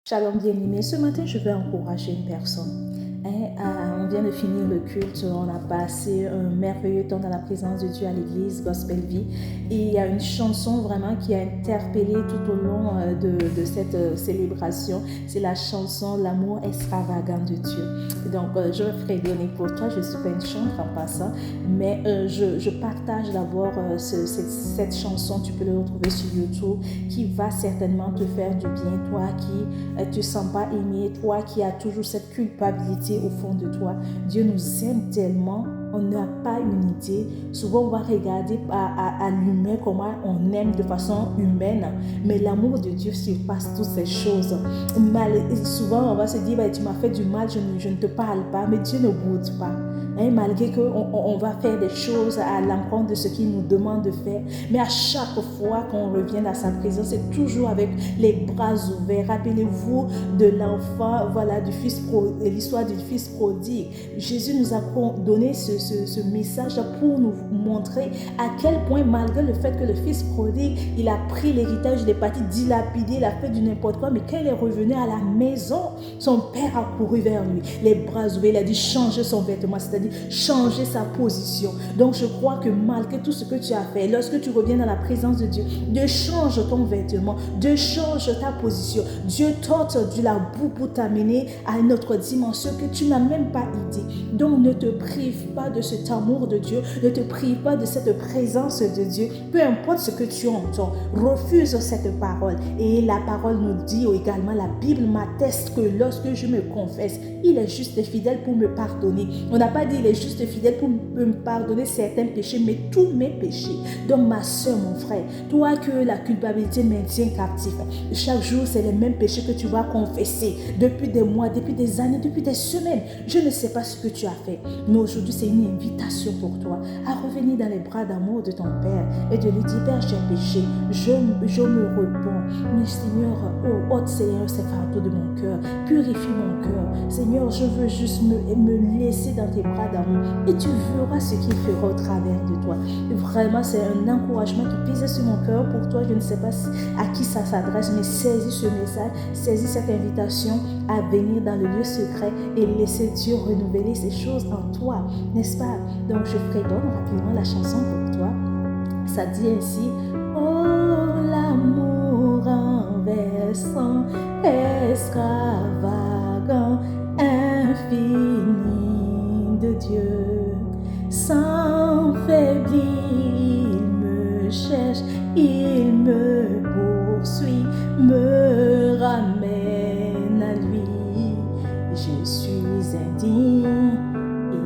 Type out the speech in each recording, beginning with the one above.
Shalom bien-aimé, ce matin je vais encourager une personne. On vient de finir le culte, on a passé un merveilleux temps dans la présence de Dieu à l'église Gospel Vie et il y a une chanson vraiment qui a interpellé tout au long de cette célébration, c'est la chanson L'amour extravagant de Dieu. Donc je vais fredonner pour toi, je ne suis pas une chanteuse en passant, mais je partage d'abord cette chanson, tu peux le retrouver sur YouTube, qui va certainement te faire du bien, toi qui ne te sens pas aimé, toi qui as toujours cette culpabilité au fond de toi. Dieu nous aime tellement, on n'a pas une idée. Souvent, on va regarder à l'humain comment on aime de façon humaine, mais l'amour de Dieu surpasse toutes ces choses. Souvent, on va se dire, tu m'as fait du mal, je ne te parle pas, mais Dieu ne boude pas. Malgré qu'on va faire des choses à l'encontre de ce qu'il nous demande de faire, mais à chaque fois qu'on revient à sa présence, c'est toujours avec les bras ouverts. Rappelez-vous de l'enfant, l'histoire du fils prodigue. Jésus nous a donné ce message pour nous montrer à quel point, malgré le fait que le fils prodigue, il a pris l'héritage, il est parti dilapider, il a fait du n'importe quoi, mais quand il est revenu à la maison, son père a couru vers lui, les bras ouverts, il a dit changer son vêtement, c'est-à-dire changer sa position. Donc je crois que malgré tout ce que tu as fait, lorsque tu reviens dans la présence de Dieu, Dieu change ton vêtement, Dieu change ta position, Dieu t'ôte de la boue pour t'amener à une autre dimension que tu n'as même pas idée. Donc ne te prive pas de cet amour de Dieu, ne te prive pas de cette présence de Dieu, peu importe ce que tu entends, refuse cette parole. Et la parole nous dit également, la Bible m'atteste que lorsque je me confesse, il est juste et fidèle pour me pardonner. On n'a pas dit il est juste et fidèle pour me pardonner certains péchés, mais tous mes péchés. Donc ma soeur, mon frère, toi que la culpabilité maintient captif, chaque jour c'est les mêmes péchés que tu vas confesser depuis des mois, depuis des années, depuis des semaines. Je ne sais pas ce que tu as fait, mais aujourd'hui c'est une invitation pour toi à revenir dans les bras d'amour de ton Père et de lui dire, Père, j'ai péché, je me repens. Mais Seigneur, ôte Seigneur ces fardeaux de mon cœur, purifie mon cœur. Seigneur, je veux juste me laisser dans tes bras d'amour et tu verras ce qu'il fera au travers de toi. Vraiment, c'est un encouragement qui pèse sur mon cœur pour toi. Je ne sais pas à qui ça s'adresse, mais saisis ce message, saisis cette invitation à venir dans le lieu secret et laisser Dieu renouveler ces choses en toi, n'est-ce pas? Donc, je fredonne rapidement la chanson pour toi. Ça dit ainsi, oh, l'amour renversant, extravagant, infini de Dieu. Sans faiblir, il me cherche, il me poursuit, me ramène à lui. Je suis indigne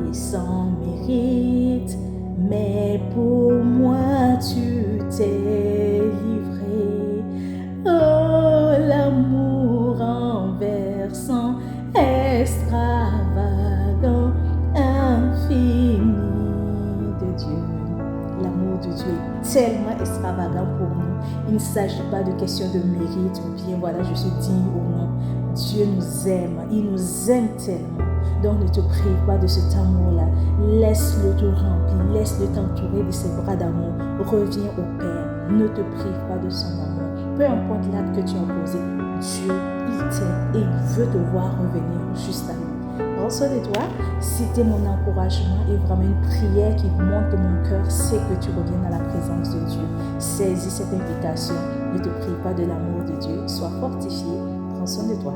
et sans mérite, mais pour moi tu t'es livré. Oh, l'amour renversant, extravagant, infini de Dieu. L'amour de Dieu est tellement extravagant pour nous. Il ne s'agit pas de question de mérite ou bien voilà, je suis digne ou non. Dieu nous aime, il nous aime tellement. Donc ne te prive pas de cet amour-là. Laisse-le te remplir, laisse-le t'entourer de ses bras d'amour. Reviens au Père, ne te prive pas de son amour. Peu importe l'acte que tu as posé, Dieu, il t'aime et il veut te voir revenir juste à lui. Prends soin de toi. C'était mon encouragement et vraiment une prière qui monte de mon cœur, c'est que tu reviennes à la présence de Dieu. Saisis cette invitation. Ne te prive pas de l'amour de Dieu. Sois fortifié. Prends soin de toi.